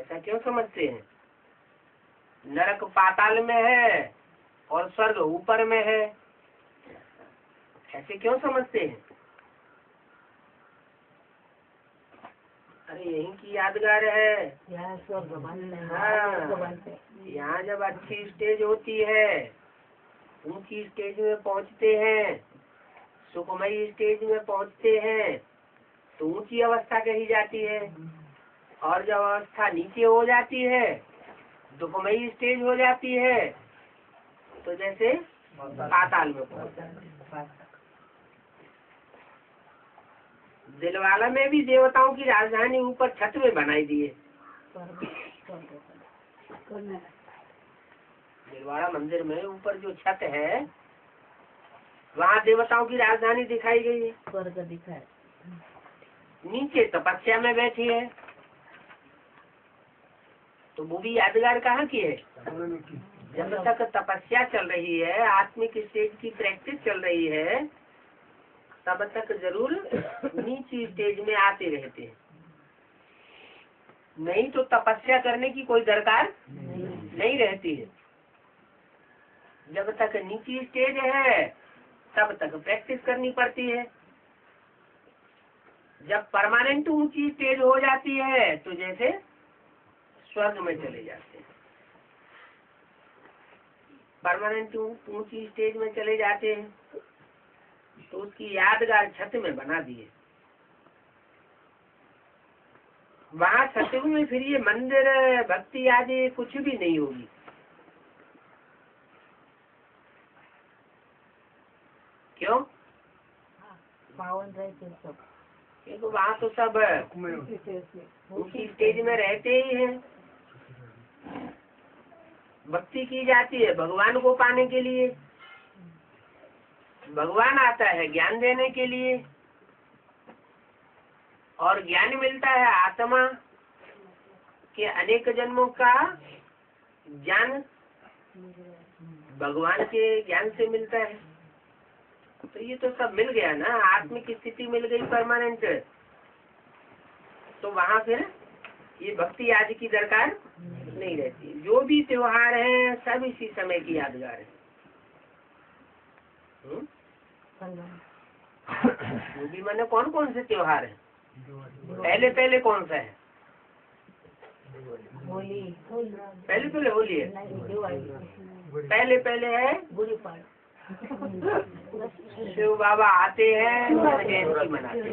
ऐसा क्यों समझते हैं? नरक पाताल में है और स्वर्ग ऊपर में है, ऐसे क्यों समझते हैं? अरे यहीं की यादगार है। हाँ, यहाँ जब अच्छी स्टेज होती है, ऊंची स्टेज में पहुँचते हैं, सुखमयी स्टेज में पहुँचते हैं तो ऊंची अवस्था कही जाती है, और जब अवस्था नीचे हो जाती है, दुखमयी स्टेज हो जाती है, तो जैसे पाताल में पहुँच। दिलवाला में भी देवताओं की राजधानी ऊपर छत में बनाई दी है। दिलवाड़ा मंदिर में ऊपर जो छत है, वहाँ देवताओं की राजधानी दिखाई गई है। स्वर्ग दिखा है। नीचे तपस्या में बैठी है, तो वो भी यादगार कहाँ की है? जब तक तपस्या चल रही है, आत्मिक स्टेज की प्रैक्टिस चल रही है, तब तक जरूर नीची स्टेज में आते रहते हैं। नहीं तो तपस्या करने की कोई दरकार नहीं रहती है। जब तक नीची स्टेज है तब तक प्रैक्टिस करनी पड़ती है। जब परमानेंट ऊंची स्टेज हो जाती है तो जैसे स्वर्ग में चले जाते हैं। परमानेंट ऊंची स्टेज में चले जाते हैं तो उसकी यादगार छत में बना दिए। वहाँ सतयुग में फिर ये मंदिर भक्ति आदि कुछ भी नहीं होगी। क्यों? पावन रहते सब, क्योंकि वहाँ तो सब उसी स्टेज में रहते ही हैं। भक्ति की जाती है भगवान को पाने के लिए। भगवान आता है ज्ञान देने के लिए, और ज्ञान मिलता है आत्मा के अनेक जन्मों का ज्ञान भगवान के ज्ञान से मिलता है। तो ये तो सब मिल गया ना, आत्मिक स्थिति मिल गई परमानेंट। तो वहाँ फिर ये भक्ति आदि की दरकार नहीं रहती। जो भी त्योहार है सब इसी समय की यादगार है। वो भी मैंने कौन कौन से त्योहार है? पहले कौन सा है? होली। पहले होली है। पहले है शिव बाबा आते हैं, जयंती मनाते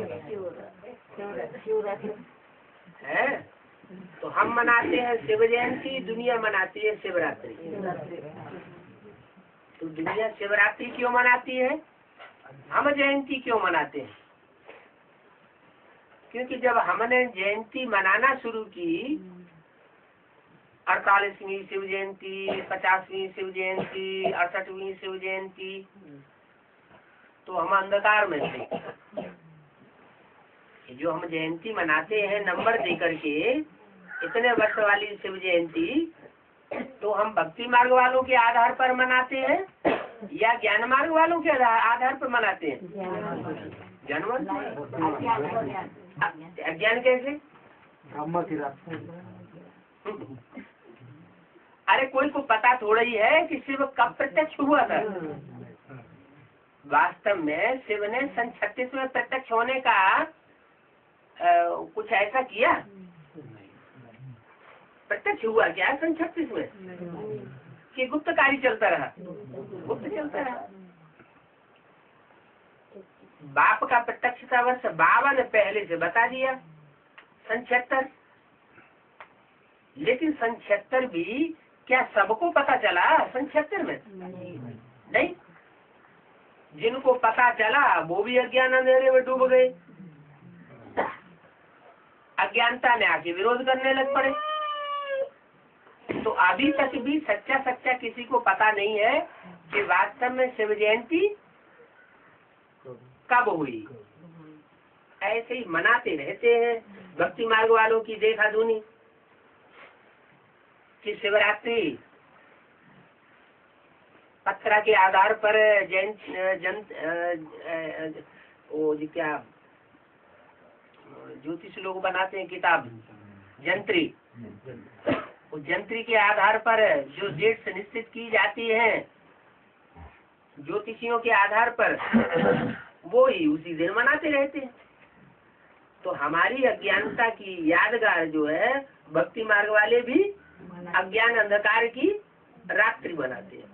हैं। तो हम मनाते हैं शिव जयंती, दुनिया मनाती है शिवरात्रि। तो दुनिया शिवरात्रि क्यों मनाती है, हम जयंती क्यों मनाते हैं? क्योंकि जब हमने जयंती मनाना शुरू की, 48वीं शिव जयंती, 50वीं शिव जयंती, 68वीं शिव जयंती, तो हम अंधकार में थे। जो हम जयंती मनाते हैं नंबर दे करके, इतने वर्ष वाली शिव जयंती, तो हम भक्ति मार्ग वालों के आधार पर मनाते हैं या ज्ञान मार्ग वालों के आधार पर मनाते हैं? अज्ञान कैसे? अरे कोई को पता थोड़ा ही है कि शिव कब प्रत्यक्ष हुआ था। वास्तव में शिव ने सन 36 में प्रत्यक्ष होने का कुछ ऐसा किया? प्रत्यक्ष हुआ क्या सन 36 में? कि गुप्त कार्य चलता रहा? गुप्त चलता रहा। बाप का प्रत्यक्षता वर्ष बाबा ने पहले से बता दिया, सन 76। लेकिन सन 76 भी क्या सबको पता चला सन 76 में? नहीं। जिनको पता चला वो भी अज्ञान अंधेरे में डूब गए। अज्ञानता ने आके विरोध करने लग पड़े। तो अभी तक भी सच्चा किसी को पता नहीं है कि वास्तव में शिव जयंती कब हुई। ऐसे ही मनाते रहते हैं भक्ति मार्ग वालों की देखा दुनी कि शिवरात्रि पत्रा के आधार पर वो क्या ज्योतिष लोग बनाते हैं किताब, जंत्री उस जंत्री के आधार पर जो डेट्स निश्चित की जाती है ज्योतिषियों के आधार पर, वो ही उसी दिन मनाते रहते हैं। तो हमारी अज्ञानता की यादगार जो है भक्ति मार्ग वाले भी अज्ञान अंधकार की रात्रि बनाते हैं।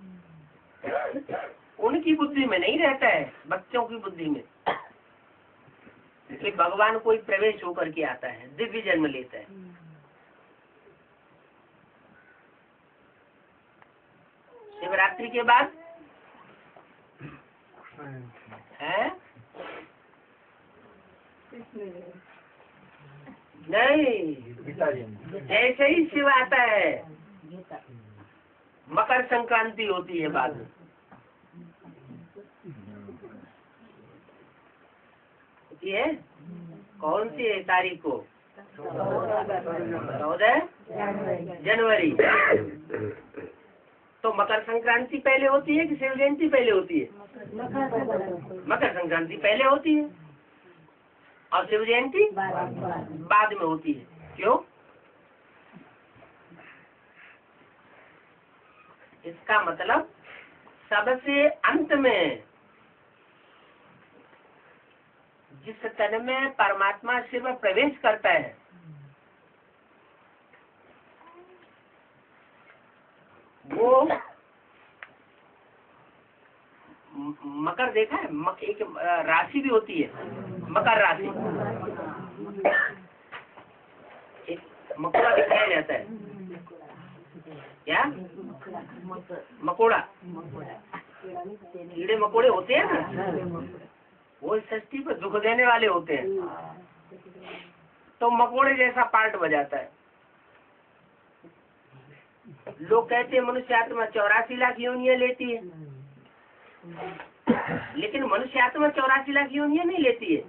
उनकी बुद्धि में नहीं रहता है, बच्चों की बुद्धि में कि भगवान कोई प्रवेश होकर के आता है, दिव्य जन्म लेता है। शिवरात्रि के बाद है नहीं, जैसे ही शिव आता है मकर संक्रांति होती है बाद में। होती है कौन सी तारीख को? 14 जनवरी। तो मकर संक्रांति पहले होती है कि शिव जयंती पहले होती है? मकर संक्रांति पहले होती है और शिव जयंती बाद में होती है। क्यों? इसका मतलब सबसे अंत में जिस तन में परमात्मा शिव प्रवेश करता है वो मकर देखा है, एक राशि भी होती है मकर राशि, एक मकोड़ा दिखाया जाता है। क्या? मकोड़ा, कीड़े मकोड़े होते हैं ना, वो सृष्टि पर दुख देने वाले होते हैं। तो मकोड़े जैसा पार्ट बजाता है। लोग कहते हैं मनुष्य आत्मा 84 लाख योनियां लेती है, लेकिन मनुष्य आत्मा 84 लाख योनियां नहीं लेती है,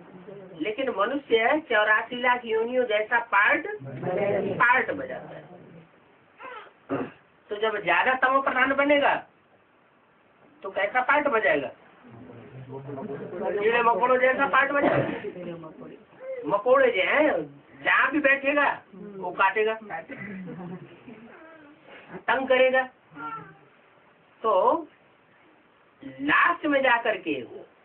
लेकिन मनुष्य 84 लाख योनियों जैसा पार्ट बजाता है। तो जब ज्यादा तमो प्रधान बनेगा तो कैसा पार्ट बजाएगा? कीड़े मकोड़ों जैसा पार्ट बजाएगा। मकोड़े जो है जहाँ भी बैठेगा वो काटेगा, तंग करेगा। तो लास्ट में जाकर के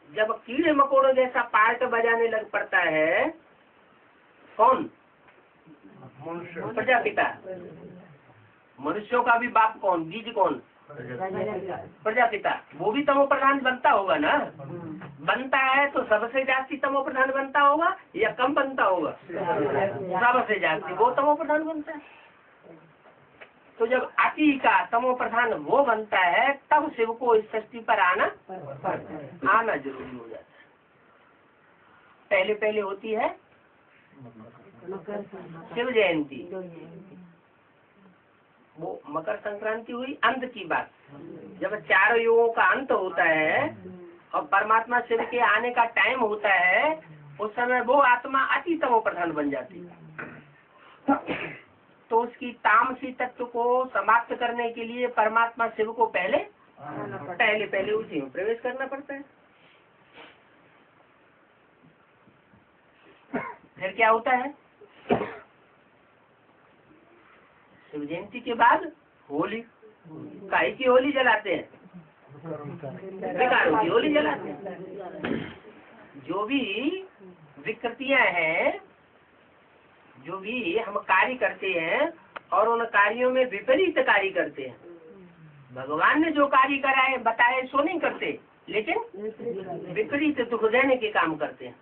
जब कीड़े मकोड़ों जैसा पार्ट बजाने लग पड़ता है कौन? प्रजापिता। मनुष्यों का भी बाप कौन? बीज कौन? प्रजापिता। वो भी तमो प्रधान बनता होगा ना? बनता है तो सबसे जास्ती तमो प्रधान बनता होगा या कम बनता होगा? सबसे जास्ती वो तमो प्रधान बनता है। तो जब अति का तमो प्रधान वो बनता है तब शिव को इस सृष्टि पर आना जरूरी हो जाता है। पहले पहले होती है शिव जयंती, वो मकर संक्रांति हुई अंत की बात। जब चारों युगों का अंत होता है और परमात्मा शिव के आने का टाइम होता है, उस समय वो आत्मा अति तमो प्रधान बन जाती है। तो उसकी तामसी तत्व को समाप्त करने के लिए परमात्मा शिव को पहले उसी में प्रवेश करना पड़ता है। फिर क्या होता है? शिव जयंती के बाद होली, काहे की होली जलाते हैं? विकारों की होली जलाते हैं। जो भी विकृतियां हैं, जो भी हम कार्य करते हैं और उन कार्यों में विपरीत कार्य करते हैं, भगवान ने जो कार्य कराए बताए सो नहीं करते, लेकिन विपरीत दुख देने के काम करते हैं।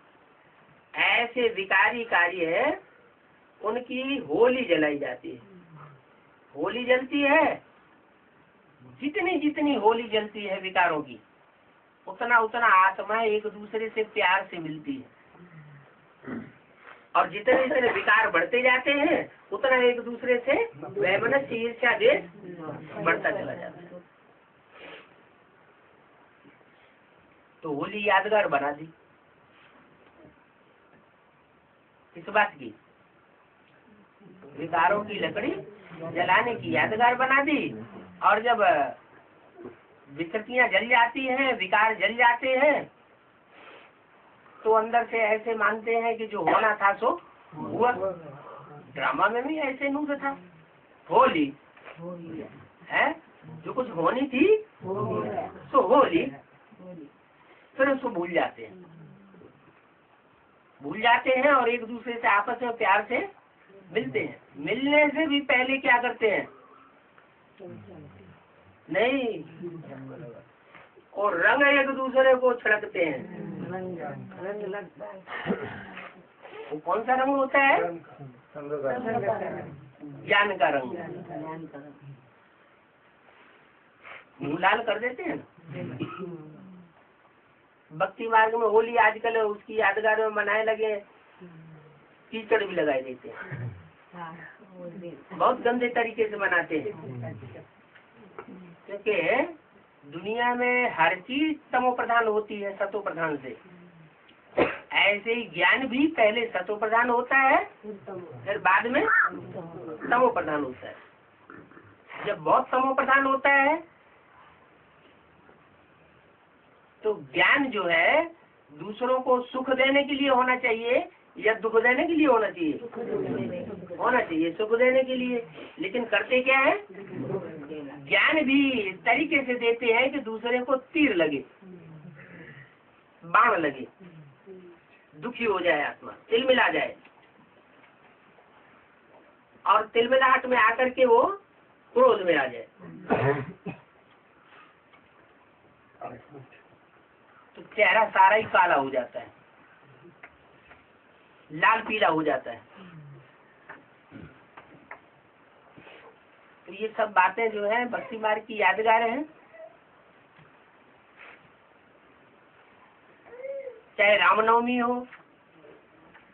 ऐसे विकारी कार्य उनकी होली जलाई जाती है। होली जलती है, जितनी होली जलती है विकारों की, उतना आत्मा एक दूसरे से प्यार से मिलती है। और जितने विकार बढ़ते जाते हैं उतना एक दूसरे से वैमनस्य ईर्ष्या द्वेष बढ़ता चला जाता है। तो होली यादगार बना दी इस बात की, विकारों की लकड़ी जलाने की यादगार बना दी। और जब विकृतियां जल जाती हैं, विकार जल जाते हैं, तो अंदर से ऐसे मानते हैं कि जो होना था सो हुआ। ड्रामा में भी ऐसे नूत था। होली है जो कुछ होनी थी सो होली, फिर उसको भूल जाते हैं और एक दूसरे से आपस में प्यार से मिलते हैं। मिलने से भी पहले क्या करते हैं? नहीं, और रंग एक दूसरे को छिड़कते हैं। वो कौन सा रंग होता है? ज्ञान का रंग। मुँह लाल कर देते हैं। भक्ति मार्ग में होली आजकल उसकी यादगार में मनाए लगे, कीचड़ भी लगाए देते हैं, बहुत गंदे तरीके से मनाते हैं। क्योंकि दुनिया में हर चीज तमो प्रधान होती है सतो प्रधान से। ऐसे ही ज्ञान भी पहले सतो प्रधान होता है, फिर बाद में तमो प्रधान होता है। जब बहुत तमो प्रधान होता है तो ज्ञान जो है दूसरों को सुख देने के लिए होना चाहिए या दुख देने के लिए होना चाहिए? होना चाहिए सुख देने के लिए। लेकिन करते क्या है? ज्ञान भी इस तरीके से देते हैं कि दूसरे को तीर लगे, बाण लगे, दुखी हो जाए आत्मा, तिलमिला जाए, और तिलमिलाहट में आकर के वो क्रोध में आ जाए। तो चेहरा सारा ही काला हो जाता है, लाल पीला हो जाता है। तो ये सब बातें जो है भक्ति मार्ग की यादगार हैं। चाहे रामनवमी हो,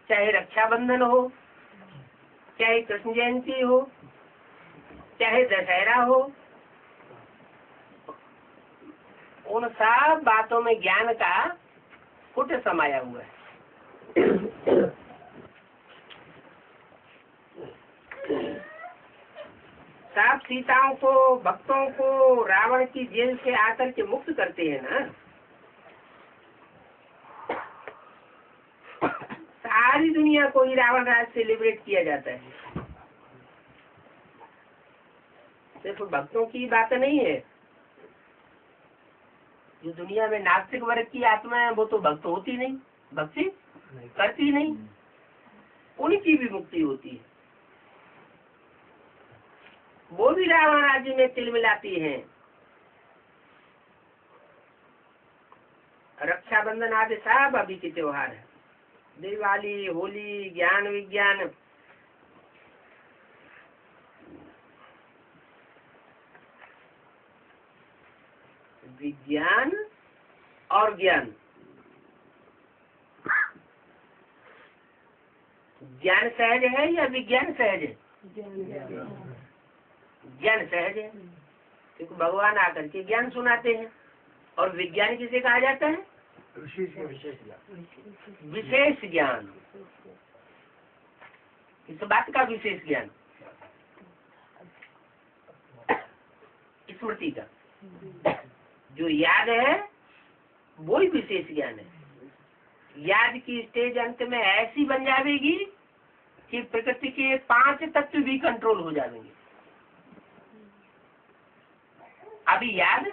चाहे रक्षाबंधन हो, चाहे कृष्ण जयंती हो, चाहे दशहरा हो, उन सब बातों में ज्ञान का कुट समाया हुआ है। सब सीताओं को, भक्तों को रावण की जेल से आकर के मुक्त करते हैं ना। सारी दुनिया को ही रावण राज से लिबरेट किया जाता है। सिर्फ भक्तों की बात नहीं है। जो दुनिया में नास्तिक वर्ग की आत्मा है वो तो भक्त होती नहीं, भक्ति करती नहीं, उनकी भी मुक्ति होती है। वो भी रावण राज्य में तिलमिलाती हैं। रक्षाबंधन आदि सब अभी के त्योहार है। दिवाली, होली, ज्ञान विज्ञान, विज्ञान और ज्ञान। ज्ञान सहज है या विज्ञान सहज है? ज्ञान सहज है, क्योंकि भगवान आकर के ज्ञान सुनाते हैं। और विज्ञान किसे कहा जाता है? विशेष ज्ञान। इस बात का विशेष ज्ञान, स्मृति का जो याद है वो ही विशेष ज्ञान है। याद की स्टेज अंत में ऐसी बन जाएगी कि प्रकृति के 5 तत्व भी कंट्रोल हो जाएंगे। अभी याद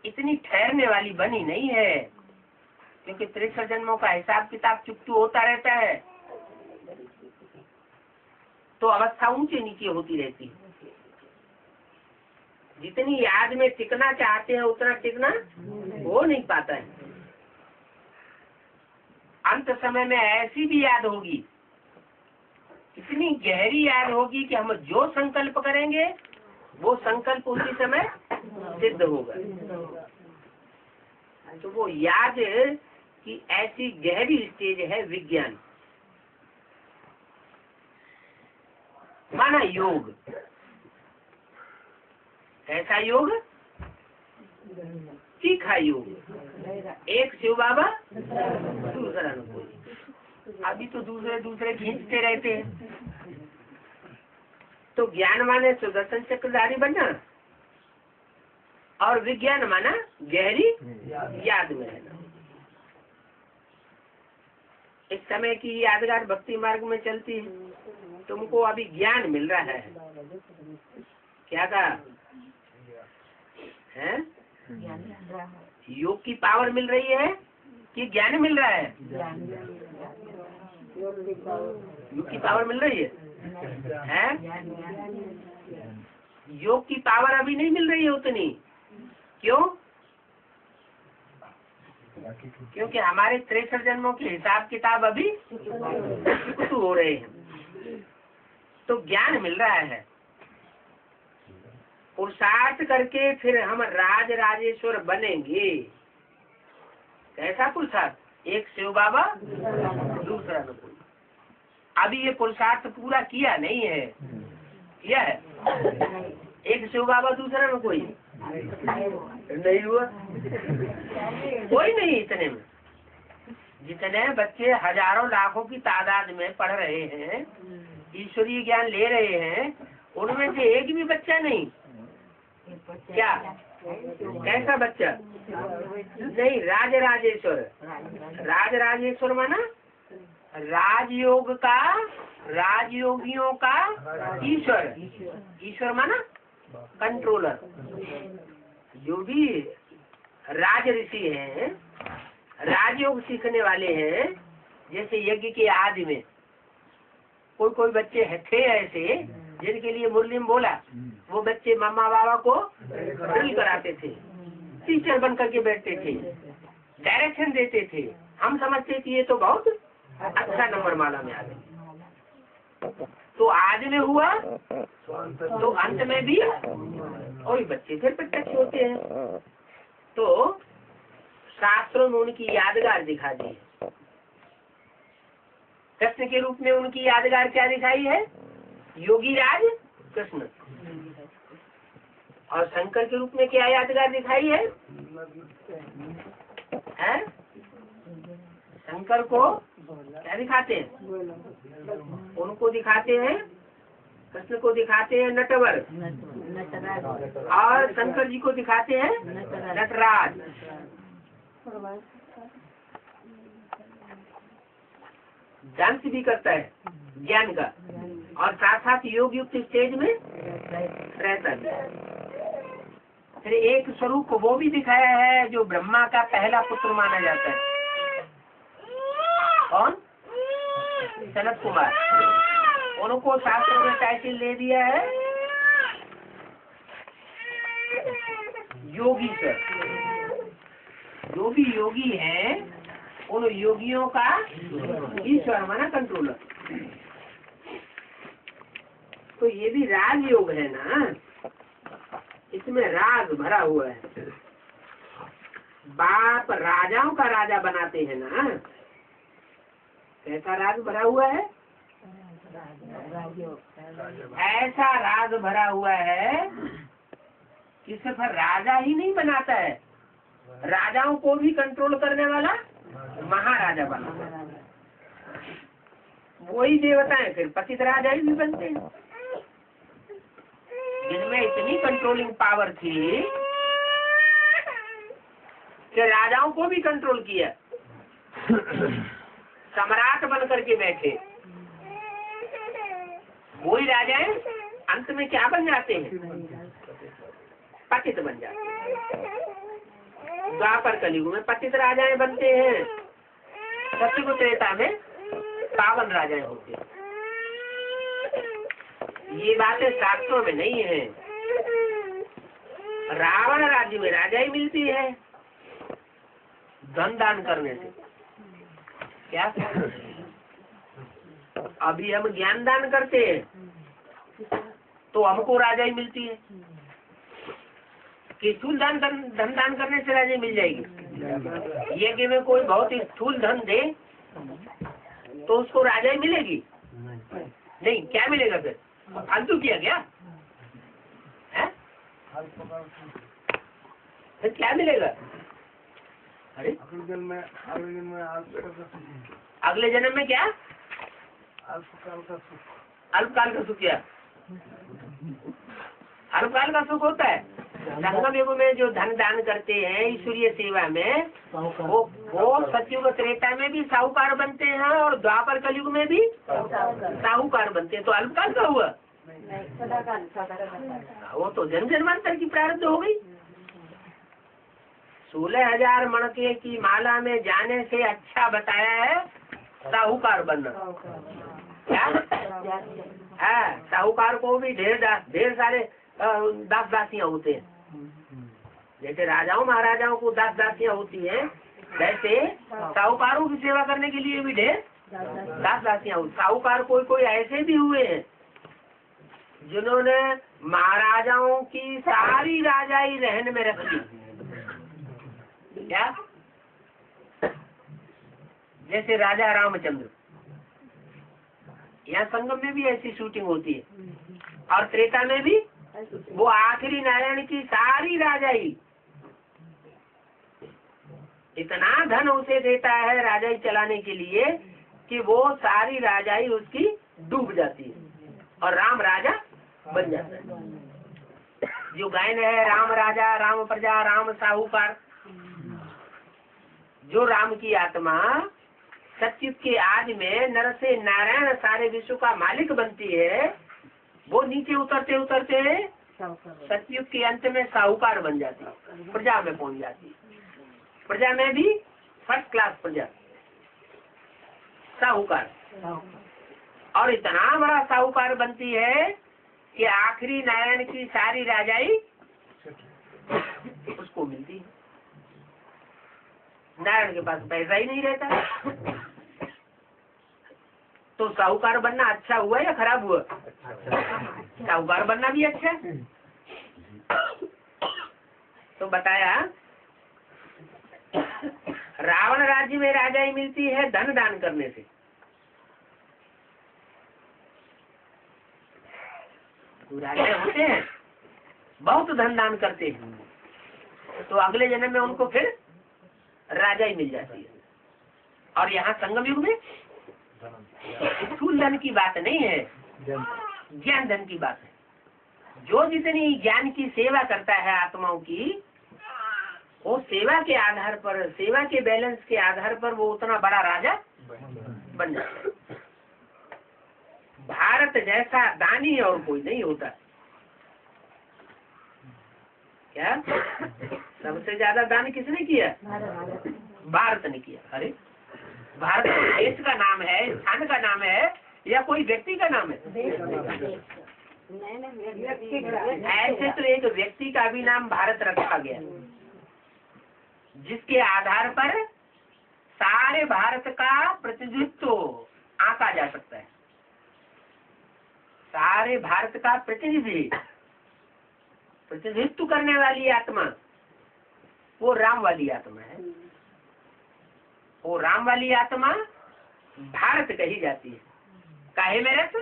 इतनी ठहरने वाली बनी नहीं है, क्योंकि 63 जन्मों का हिसाब किताब चुकतू होता रहता है, तो अवस्था ऊंची नीचे होती रहती है। जितनी याद में टिकना चाहते हैं उतना टिकना हो नहीं पाता है। अंत समय में ऐसी भी याद होगी, इतनी गहरी याद होगी कि हम जो संकल्प करेंगे वो संकल्प उसी समय सिद्ध होगा। तो वो याद की ऐसी गहरी स्टेज है विज्ञान। माना योग, ऐसा योग, तीखा योग, एक शिव बाबा दूसरा न कोई। अभी तो दूसरे खींचते रहते हैं। तो ज्ञान माने सुदर्शन चक्रधारी बनना, और विज्ञान माना गहरी याद में रहना। इस समय की यादगार भक्ति मार्ग में चलती है। तुमको अभी ज्ञान मिल रहा है। क्या कहा है? योग की पावर मिल रही है कि ज्ञान मिल रहा है? योग की पावर मिल रही है? योग की पावर अभी नहीं मिल रही है उतनी। क्यों? क्योंकि हमारे 63 जन्मों के हिसाब किताब अभी शुरू हो रहे हैं, तो ज्ञान मिल रहा है। पुरुषार्थ करके फिर हम राज राजेश्वर बनेंगे। कैसा पुरुषार्थ? एक शिव बाबा दूसरा न कोई। अभी ये पुरुषार्थ पूरा किया नहीं है। किया है? एक शिव बाबा दूसरा न कोई नहीं हुआ। कोई नहीं। इतने में जितने बच्चे हजारों लाखों की तादाद में पढ़ रहे हैं, ईश्वरीय ज्ञान ले रहे हैं, उनमें से एक भी बच्चा नहीं। क्या? कैसा बच्चा? नहीं, राज राजेश्वर। राज राजेश्वर माना राजयोग का, राजयोगियों का ईश्वर। ईश्वर माना कंट्रोलर। जो भी राज ऋषि हैं, राजयोग सीखने वाले हैं, जैसे यज्ञ के आदि में कोई कोई बच्चे थे ऐसे जिनके लिए मुरलीम बोला, वो बच्चे मम्मा बाबा को ड्रिल कराते थे, टीचर बन करके बैठते थे, डायरेक्शन देते थे। हम समझते थे ये तो बहुत अच्छा नंबर माला में आ गए। तो आज में हुआ तो अंत में भी वही बच्चे फिर प्रत्यक्ष होते हैं। तो शास्त्रों में उनकी यादगार दिखा दी है। कृष्ण के रूप में उनकी यादगार क्या दिखाई है? योगी राज कृष्ण। और शंकर के रूप में क्या यादगार दिखाई है? शंकर को क्या दिखाते हैं? उनको दिखाते हैं, कृष्ण को दिखाते हैं नटवर, और शंकर जी को दिखाते हैं नटराज। डांस भी करता है ज्ञान का, और साथ साथ योग युक्त स्टेज में रहता है। फिर एक स्वरूप वो भी दिखाया है जो ब्रह्मा का पहला पुत्र माना जाता है। कौन? सनत कुमार। उनको शास्त्रों में टाइटल ले दिया है योगी सर। जो भी योगी हैं उन योगियों का ईश्वर माना कंट्रोलर। तो ये भी राजयोग है ना, इसमें राज भरा हुआ है। बाप राजाओं का राजा बनाते हैं ना, कैसा राज भरा हुआ है? ऐसा राज भरा हुआ है कि सिर्फ राजा ही नहीं बनाता है, राजाओं को भी कंट्रोल करने वाला महाराजा बना। वही देवताएं फिर पतित राजा ही भी बनते हैं, जिनमें इतनी कंट्रोलिंग पावर थी कि राजाओं को भी कंट्रोल किया, सम्राट बन करके बैठे। वही राजाएं अंत में क्या बन जाते हैं? पतित बन जाते हैं। द्वापर कलयुग में पतित राजाएं बनते हैं, सत्युग त्रेता में पावन राजाएं होते हैं। ये बातें शास्त्रों में नहीं है। रावण राज्य में राजा ही मिलती है धन दान करने से। क्या? अभी हम ज्ञान दान करते हैं तो हमको राजा ही मिलती है कि स्थूल धन दान करने से राजा मिल जाएगी। ये कि में कोई बहुत स्थूल धन दे तो उसको राजा ही मिलेगी? नहीं, क्या मिलेगा फिर? फालतू किया क्या है? फिर क्या मिलेगा? अरे अगले जन्म में क्या? अल्पकाल का सुख। क्या अल्पकाल का सुख होता है? संगम युग में जो धन दान करते हैं ईश्वरीय सेवा में, वो सतयुग त्रेता में भी साहूकार बनते हैं और द्वापर कलयुग में भी साहूकार बनते हैं। तो अल्पकाल का हुआ, वो तो जन्म जन्मांतर की प्रारब्ध हो गई। 16,000 मणके की माला में जाने से अच्छा बताया है साहूकार बनना। क्या है? साहूकार को भी ढेर सारे दास दासियां होते हैं। जैसे राजाओं महाराजाओं को दास दासियां होती हैं, वैसे साहूकारों की सेवा करने के लिए भी ढेर दास दासियां होती। साहूकार कोई ऐसे भी हुए हैं जिन्होंने महाराजाओं की सारी राजाई रहन में रख दी। क्या? जैसे राजा रामचंद्र, यहाँ संगम में भी ऐसी शूटिंग होती है और त्रेता में भी वो आखिरी नारायण की सारी राजाई, इतना धन उसे देता है राजाई चलाने के लिए कि वो सारी राजाई उसकी डूब जाती है और राम राजा बन जाता है। जो गायन है राम राजा राम प्रजा राम साहूकार, जो राम की आत्मा सतयुग के आदि में नर से नारायण सारे विश्व का मालिक बनती है, वो नीचे उतरते उतरते सतयुग के अंत में साहूकार बन जाती है, प्रजा में पहुंच जाती है। प्रजा में भी फर्स्ट क्लास प्रजा साहूकार, और इतना बड़ा साहूकार बनती है कि आखिरी नारायण की सारी राजाई उसको मिलती है। नारायण के पास पैसा ही नहीं रहता। तो साहूकार बनना अच्छा हुआ या खराब हुआ? साहूकार बनना भी अच्छा है। तो बताया रावण राज्य में राजाई मिलती है धन दान करने से। राजा होते हैं बहुत धन दान करते हैं, तो अगले जन्म में उनको फिर राजाई मिल जाती है। और यहाँ संगम युग में स्थूल धन की बात नहीं है, ज्ञान धन की बात है। जो जितनी ज्ञान की सेवा करता है आत्माओं की, वो सेवा के आधार पर, सेवा के बैलेंस के आधार पर वो उतना बड़ा राजा बन जाता है। भारत जैसा दानी और कोई नहीं होता। क्या? सबसे ज्यादा दान किसने किया? भारत ने किया। अरे भारत देश का नाम है, स्थान का नाम है या कोई व्यक्ति का नाम है? ऐसे तो एक व्यक्ति का भी नाम भारत रखा गया, जिसके आधार पर सारे भारत का प्रतिनिधित्व आंका जा सकता है। सारे भारत का प्रतिनिधित्व करने वाली आत्मा वो राम वाली आत्मा है। वो राम वाली आत्मा भारत कही जाती है। काहे में रत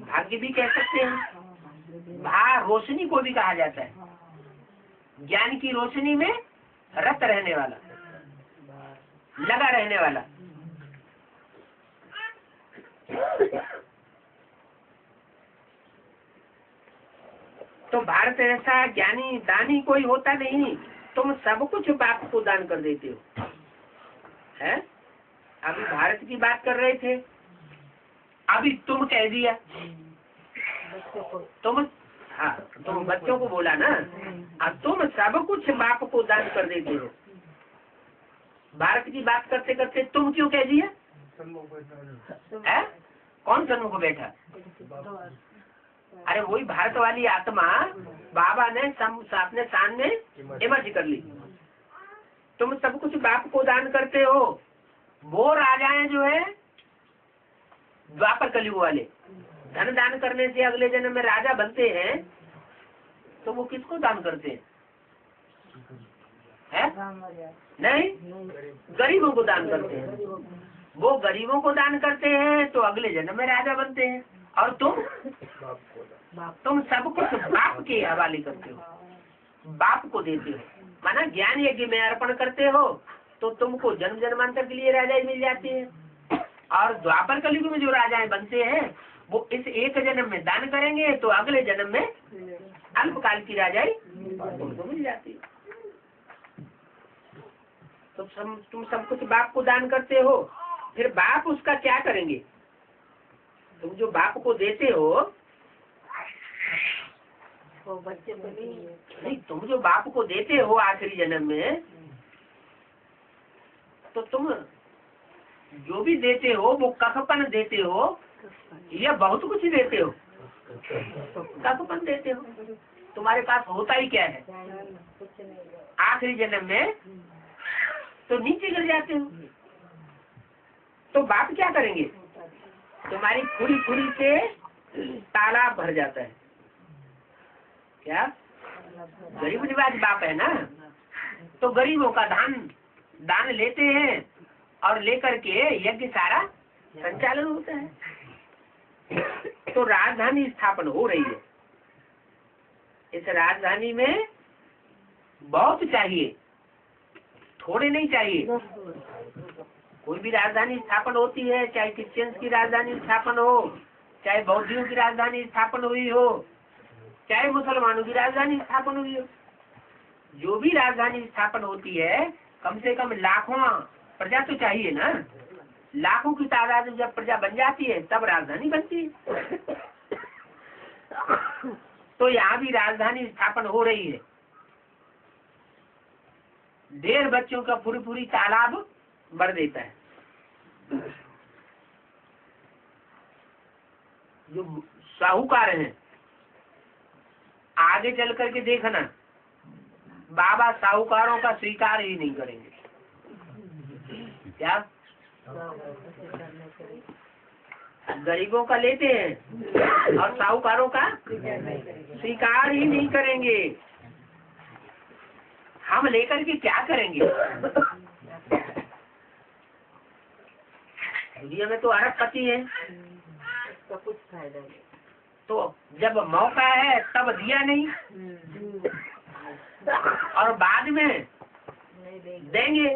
भाग्य भी कह सकते हैं, रोशनी को भी कहा जाता है। ज्ञान की रोशनी में रत रहने वाला, लगा रहने वाला। तो भारत ऐसा ज्ञानी दानी कोई होता नहीं। तुम सब कुछ बाप को दान कर देते हो। है? अभी भारत की बात कर रहे थे, अभी तुम कह दिया, तुम बच्चों को बोला ना, अब तुम सब कुछ बाप को दान कर देते हो। भारत की बात करते करते तुम क्यों कह दिया? है? कौन सन्मुख बैठा? अरे वही भारत वाली आत्मा बाबा ने अपने सामने इमर्ज कर ली। तुम सब कुछ बाप को दान करते हो। वो राजाएं जो है द्वापर कलयुग वाले, धन दान करने से अगले जन्म में राजा बनते हैं, तो वो किसको दान करते हैं? नहीं, गरीबों को दान करते हैं। वो गरीबों को दान करते हैं तो अगले जन्म में राजा बनते हैं। और तुम सब कुछ बाप के हवाले करते हो, बाप को देते हो। माना ज्ञान यज्ञ में अर्पण करते हो तो तुमको जन्म जन्मांतर के लिए राजाएं मिल जाती है। और द्वापर कलयुग में जो राजाएं बनते हैं वो इस एक जन्म में दान करेंगे तो अगले जन्म में अल्पकाल की राजाई उनको मिल जाती है। तो तुम सब कुछ बाप को दान करते हो, फिर बाप उसका क्या करेंगे? तुम जो बाप को देते हो वो बच्चे को नहीं, तुम जो बाप को देते हो आखिरी जन्म में, तो तुम जो भी देते हो वो कखपन देते हो या बहुत कुछ देते हो? कखपन देते हो। तुम्हारे पास होता ही क्या है आखिरी जन्म में? तो नीचे गिर जाते हो। तो बाप क्या करेंगे? तुम्हारी पूरी पूरी से तालाब भर जाता है। क्या गरीब निवाज बाप है ना, तो गरीबों का दान लेते हैं और लेकर के यज्ञ सारा संचालन होता है। तो राजधानी स्थापन हो रही है। इस राजधानी में बहुत चाहिए, थोड़े नहीं चाहिए। कोई भी राजधानी स्थापन होती है, चाहे क्रिश्चियंस की राजधानी स्थापन हो, चाहे बौद्धियों की राजधानी स्थापन हुई हो, चाहे मुसलमानों की राजधानी स्थापन हुई हो, जो भी राजधानी स्थापन होती है कम से कम लाखों प्रजा तो चाहिए ना। लाखों की तादाद में जब प्रजा बन जाती है तब राजधानी बनती है। तो यहाँ भी राजधानी स्थापन हो रही है। 1.5 बच्चों का पूरी तालाब भर देता है। जो साहूकार हैं, आगे चल करके देखना, बाबा साहूकारों का स्वीकार ही नहीं करेंगे। क्या गरीबों का लेते हैं और साहूकारों का स्वीकार ही नहीं करेंगे। हम लेकर के क्या करेंगे? दुनिया में तो अरबपति है, तो कुछ फायदा नहीं। तो जब मौका है तब दिया नहीं और बाद में देंगे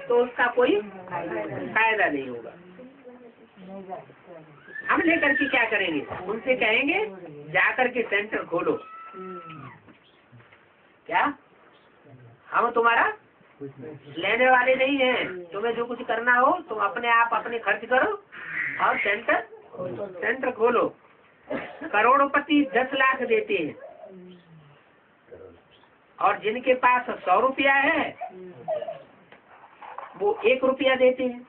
तो उसका कोई फायदा नहीं होगा। हम लेकर के क्या करेंगे? उनसे कहेंगे जाकर के सेंटर खोलो। क्या हम तुम्हारा लेने वाले नहीं हैं? तुम्हें जो कुछ करना हो तुम अपने आप अपने खर्च करो और सेंटर खोलो। करोड़पति 10 लाख देते हैं और जिनके पास 100 रुपया है वो 1 रुपया देते हैं।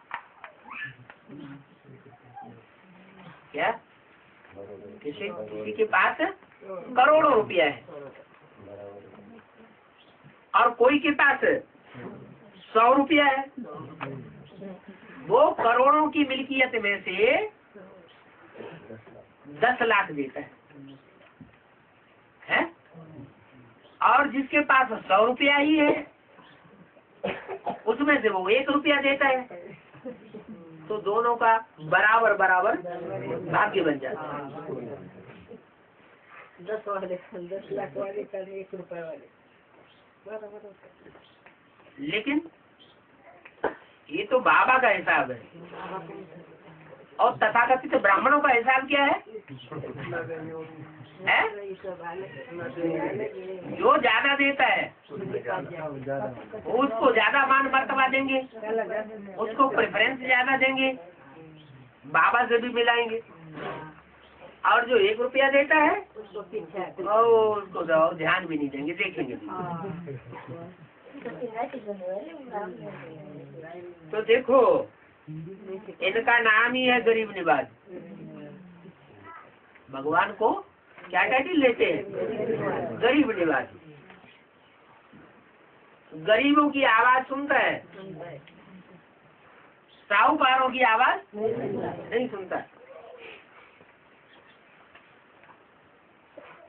क्या किसी के पास करोड़ों रुपया है और कोई के पास 100 रुपया है, वो करोड़ों की मिल्कियत में से 10 लाख देता है और जिसके पास 100 रुपया ही है उसमें से वो 1 रुपया देता है। तो दोनों का बराबर भाग्य बन जाता है। 10 लाख वाले का 1 रुपए वाले। लेकिन ये तो बाबा का हिसाब है और तथाकथित ब्राह्मणों का हिसाब क्या है? जो ज्यादा देता है उसको ज्यादा मान मर्तबा देंगे, उसको प्रेफरेंस ज्यादा देंगे, बाबा से भी मिलाएंगे। और जो 1 रुपया देता है उसको तो ध्यान भी नहीं देंगे, देखेंगे भी। तो देखो इनका नाम ही है गरीब निवाज। भगवान को क्या टाइटल लेते हैं? गरीब निवाज। गरीबों की आवाज सुनता है, साहूकारों की आवाज नहीं सुनता।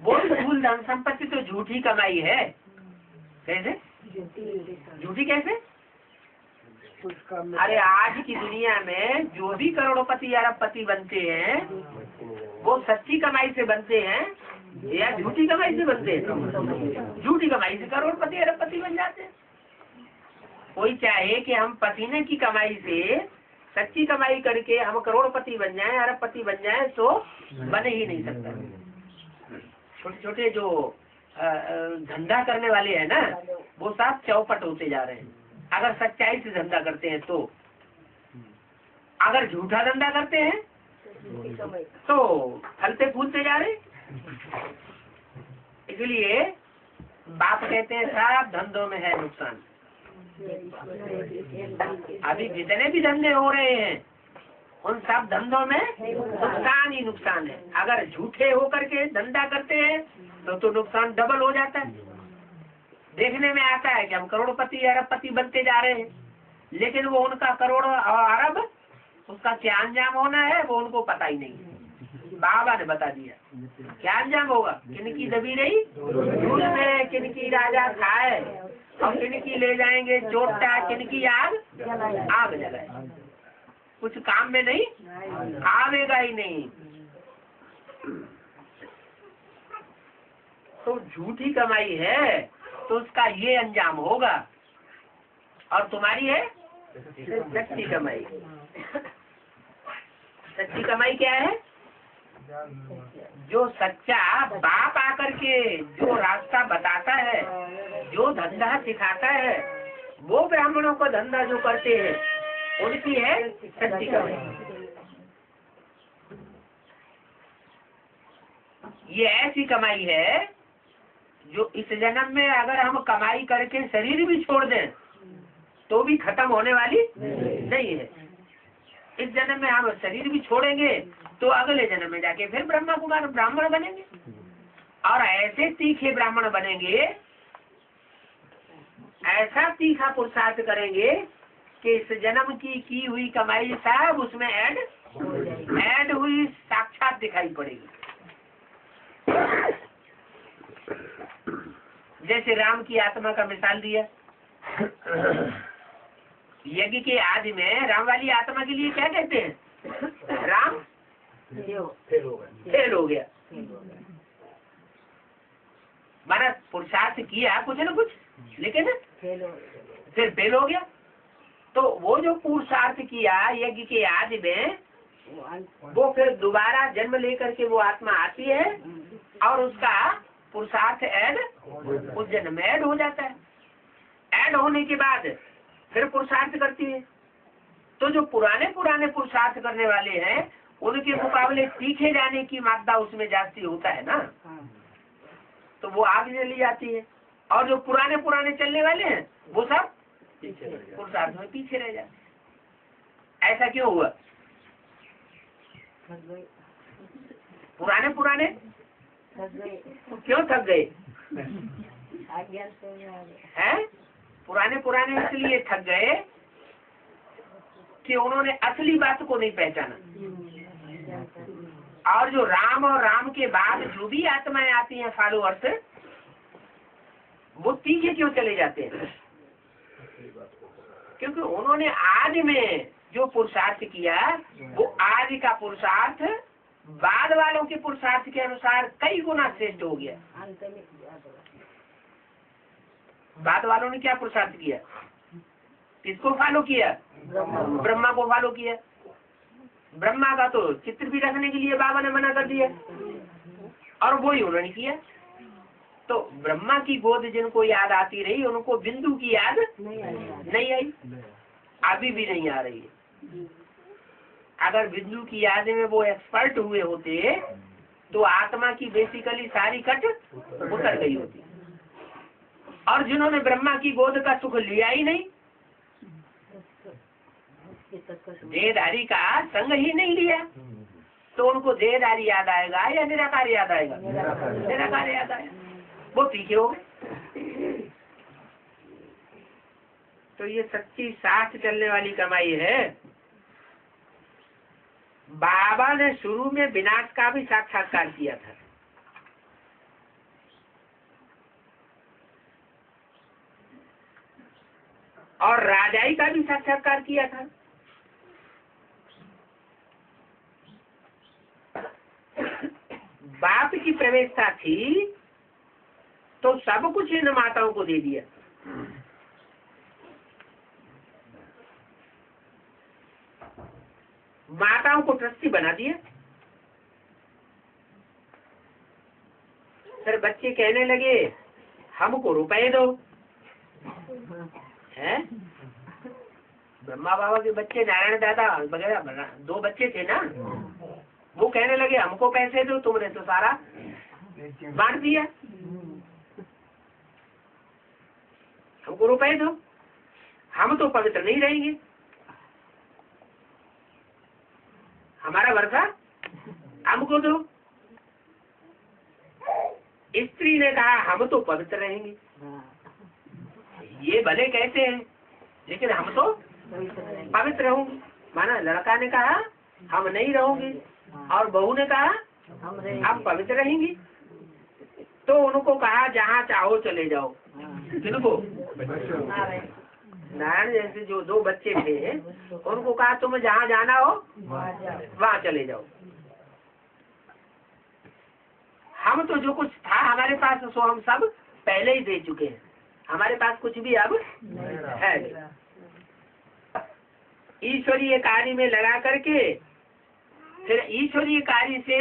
वो फूल धन संपत्ति तो झूठी कमाई है। कैसे झूठी? कैसे? अरे आज की दुनिया में जो भी करोड़पति अरबपति बनते हैं वो सच्ची कमाई से बनते हैं या झूठी कमाई से बनते हैं? झूठी कमाई से करोड़पति अरबपति बन जाते हैं। कोई चाहे कि हम पसीने की कमाई से सच्ची कमाई करके हम करोड़पति बन जाएं, अरबपति बन जाएं तो बन ही नहीं सकता। छोटे छोटे जो धंधा करने वाले हैं ना, वो सब चौपट होते जा रहे हैं। अगर सच्चाई से धंधा करते हैं तो, अगर झूठा धंधा करते हैं तो फलते फूलते जा रहे। इसलिए बाप कहते हैं सब धंधों में है नुकसान। अभी जितने भी धंधे हो रहे हैं उन सब धंधों में नुकसान ही नुकसान है। अगर झूठे होकर के धंधा करते हैं तो नुकसान डबल हो जाता है। देखने में आता है कि हम करोड़पति अरबपति बनते जा रहे हैं, लेकिन वो उनका करोड़ और अरब उसका क्या अंजाम होना है वो उनको पता ही नहीं। बाबा ने बता दिया क्या अंजाम होगा। किनकी दबी रही दूध में, किनकी राजा खाए और किनकी ले जाएंगे चोटा, किनकी आग जलाए। कुछ काम में नहीं आवेगा ही नहीं। तो झूठी कमाई है तो उसका ये अंजाम होगा। और तुम्हारी है सच्ची कमाई। सच्ची कमाई क्या है? जो सच्चा बाप आकर के जो रास्ता बताता है, जो धंधा सिखाता है, वो ब्राह्मणों को धंधा जो करते हैं उनकी है सच्ची कमाई। ये ऐसी कमाई है जो इस जन्म में अगर हम कमाई करके शरीर भी छोड़ दें तो भी खत्म होने वाली नहीं है। इस जन्म में हम शरीर भी छोड़ेंगे तो अगले जन्म में जाके फिर ब्रह्मा कुमार ब्राह्मण बनेंगे, और ऐसे तीखे ब्राह्मण बनेंगे, ऐसा तीखा पुरुषार्थ करेंगे कि इस जन्म की हुई कमाई सब उसमें ऐड हुई साक्षात दिखाई पड़ेगी। जैसे राम की आत्मा का मिसाल दिया। यज्ञ के आदि में राम वाली आत्मा के लिए क्या कहते हैं? राम फेल हो गया। माना पुरुषार्थ किया कुछ न कुछ, लेकिन फिर फेल हो गया। तो वो जो पुरुषार्थ किया यज्ञ के आदि में, वो फिर दोबारा जन्म लेकर के वो आत्मा आती है और उसका पुरुषार्थ उस जन्म में ऐड हो जाता है। ऐड होने के बाद फिर पुरुषार्थ करती है। तो जो पुराने पुरुषार्थ करने वाले हैं उनके मुकाबले सीखे जाने की मात्रा उसमें जास्ती होता है ना, तो वो आगे चली जाती है। और जो पुराने चलने वाले हैं वो सब पुरुषार्थ में पीछे रह जाते हैं। ऐसा क्यों हुआ? पुराने क्यों थक गए हैं? पुराने इसलिए थक गए कि उन्होंने असली बात को नहीं पहचाना। और जो राम और राम के बाद जो भी आत्माएं आती हैं फॉलोअर्स, वो तीखे क्यों चले जाते हैं? क्योंकि उन्होंने आज में जो पुरुषार्थ किया वो आज का पुरुषार्थ बाद वालों के पुरुषार्थ के अनुसार कई गुना श्रेष्ठ हो गया। बाद वालों ने क्या पुरुषार्थ किया? किसको फॉलो किया? ब्रह्मा को फॉलो किया। ब्रह्मा का तो चित्र भी रखने के लिए बाबा ने मना कर दिया और वो ही उन्होंने किया। तो ब्रह्मा की गोद जिनको याद आती रही उनको बिंदु की याद नहीं आई, अभी भी नहीं आ रही है। अगर बिंदु की याद में वो एक्सपर्ट हुए होते तो आत्मा की बेसिकली सारी कट उतर गई होती। और जिन्होंने ब्रह्मा की गोद का सुख लिया ही नहीं, देहधारी का संग ही नहीं लिया, तो उनको देहधारी याद आएगा या निराकार याद आएगा? निराकार याद आएगा। वो पीछे हो गए। तो ये सच्ची साथ चलने वाली कमाई है। बाबा ने शुरू में विनाश का भी साक्षात्कार किया था। और राजाई का भी साक्षात्कार किया था। बाप की प्रवेशता थी तो सब कुछ इन माताओं को दे दिया। माताओं को ट्रस्टी बना दिया। फिर बच्चे कहने लगे हमको रुपए दो, हैं? ब्रह्मा बाबा के बच्चे, नारायण दादा वगैरह 2 बच्चे थे ना, वो कहने लगे हमको पैसे दो, तुमने तो सारा बांट दिया, हमको रुपए दो, हम तो पवित्र नहीं रहेंगे, हमारा वर्षा हमको दो। स्त्री ने कहा हम तो पवित्र रहेंगे, ये भले कहते हैं लेकिन हम तो पवित्र रहूंगी। माना लड़का ने कहा हम नहीं रहूंगी और बहू ने कहा हम पवित्र रहेंगी। तो उनको कहा जहाँ चाहो चले जाओ। किनको? नारायण जैसे जो 2 बच्चे थे उनको कहा तुम जहाँ जाना हो वहाँ चले जाओ, हम तो जो कुछ था हमारे पास सो हम सब पहले ही दे चुके हैं, हमारे पास कुछ भी अब है नहीं। ईश्वरीय कार्य में लगा करके फिर ईश्वरीय कार्य से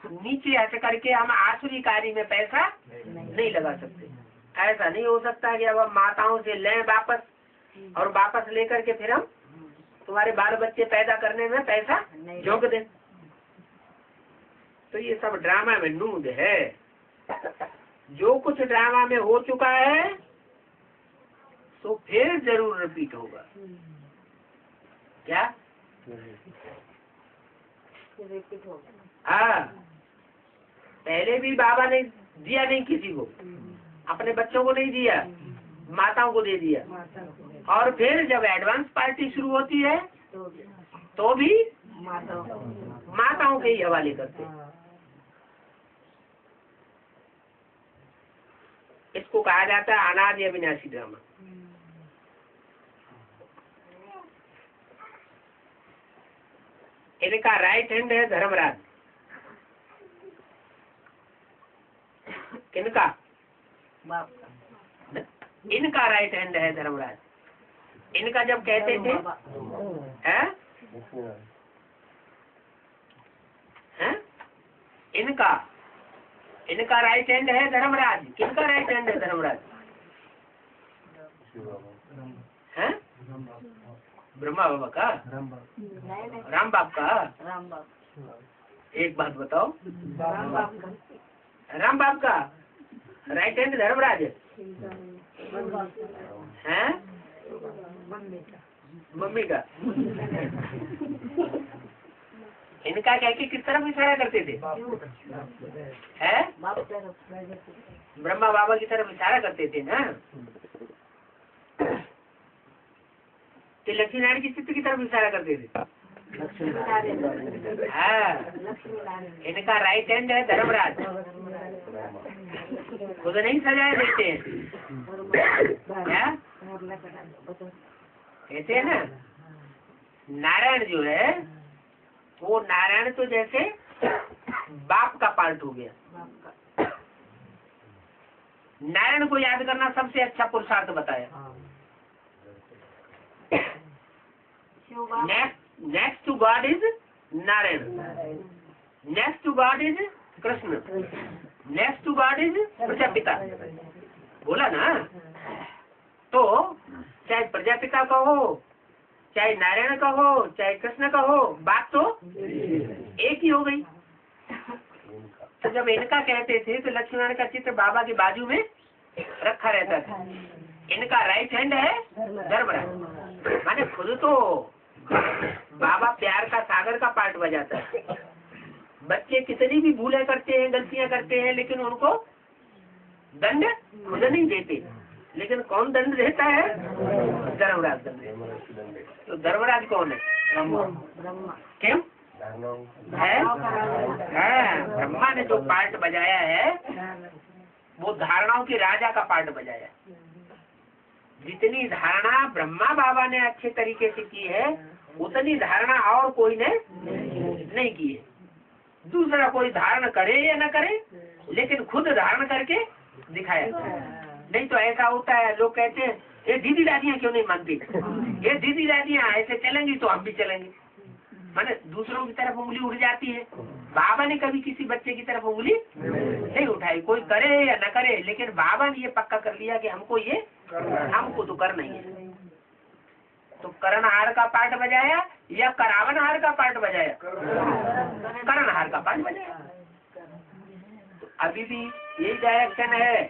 नीचे हट करके हम आसुरी कार्य में पैसा नहीं लगा सकते। ऐसा नहीं हो सकता कि अब हम माताओं से लें वापस और वापस लेकर के फिर हम तुम्हारे बाल बच्चे पैदा करने में पैसा झोंक दें। तो ये सब ड्रामा में नूद है। जो कुछ ड्रामा में हो चुका है तो फिर जरूर रिपीट होगा। क्या? रिपीट होगा। हाँ, पहले भी बाबा ने दिया नहीं किसी को, अपने बच्चों को नहीं दिया, माताओं को दे दिया। और फिर जब एडवांस पार्टी शुरू होती है तो भी माताओं के ही हवाले करते हैं। इसको कहा जाता है अनादि अविनाशी ड्रामा। इनका राइट हैंड है धर्मराज। किनका? बाप का। इनका राइट हैंड है धर्मराज। इनका जब कहते थे हैं? हैं? इनका राइट हैंड है धर्मराज। किनका राइट हैंड है धर्मराज? हैं? ब्रह्मा बाबा का? राम बाप का? राम बाप। एक बात बताओ, राम बाप का। राम बाप का राइट हैंड धर्मराज है? मम्मी का? इनका कह के किस तरफ इशारा करते थे? है? ब्रह्मा बाबा की तरफ इशारा करते थे ना। तो लक्ष्मी नारायण की चित्र की तरफ इशारा करते थे। हाँ, इनका राइट हैंड है धर्मराज। खुद नहीं सजाए देते हैं। क्या कहते हैं ना, नारायण जो है वो नारायण तो जैसे बाप का पार्ट हो गया। नारायण को याद करना सबसे अच्छा पुरुषार्थ बताया। Next to God is Narayan, next to God is Krishna, next to God is Prajapita. बोला ना? तो चाहे प्रजापिता का हो, चाहे नारायण का हो, चाहे कृष्ण का हो, बात तो एक ही हो गई। तो जब इनका कहते थे तो लक्ष्मी नारायण का चित्र बाबा के बाजू में रखा रहता था। इनका राइट हैंड है धर्मराज। माने खुद तो बाबा प्यार का सागर का पार्ट बजाता है। बच्चे कितनी भी भूलें करते हैं, गलतियां करते हैं, लेकिन उनको दंड खुद नहीं देते। लेकिन कौन दंड देता है? धर्मराज दंड। तो धर्मराज कौन है? क्यों है? ब्रह्मा ने जो पार्ट बजाया है वो धारणाओं के राजा का पार्ट बजाया। जितनी धारणा ब्रह्मा बाबा ने अच्छे तरीके से की है उतनी धारणा और कोई ने नहीं की है। दूसरा कोई धारण करे या न करे, लेकिन खुद धारण करके दिखाया। नहीं तो ऐसा होता है, लोग कहते हैं ये दीदी दादियाँ क्यों नहीं मानती? ये दीदी दादियाँ ऐसे चलेंगी तो हम भी चलेंगे। माने दूसरों की तरफ उंगली उठ जाती है। बाबा ने कभी किसी बच्चे की तरफ उंगली नहीं उठाई, कोई करे या न करे, लेकिन बाबा ने ये पक्का कर लिया कि हमको तो करना ही है। तो करणहार का पाठ बजाया या करावनहार का पाठ बजाया? करणहार का पाठ बजाया। तो अभी भी यही डायरेक्शन है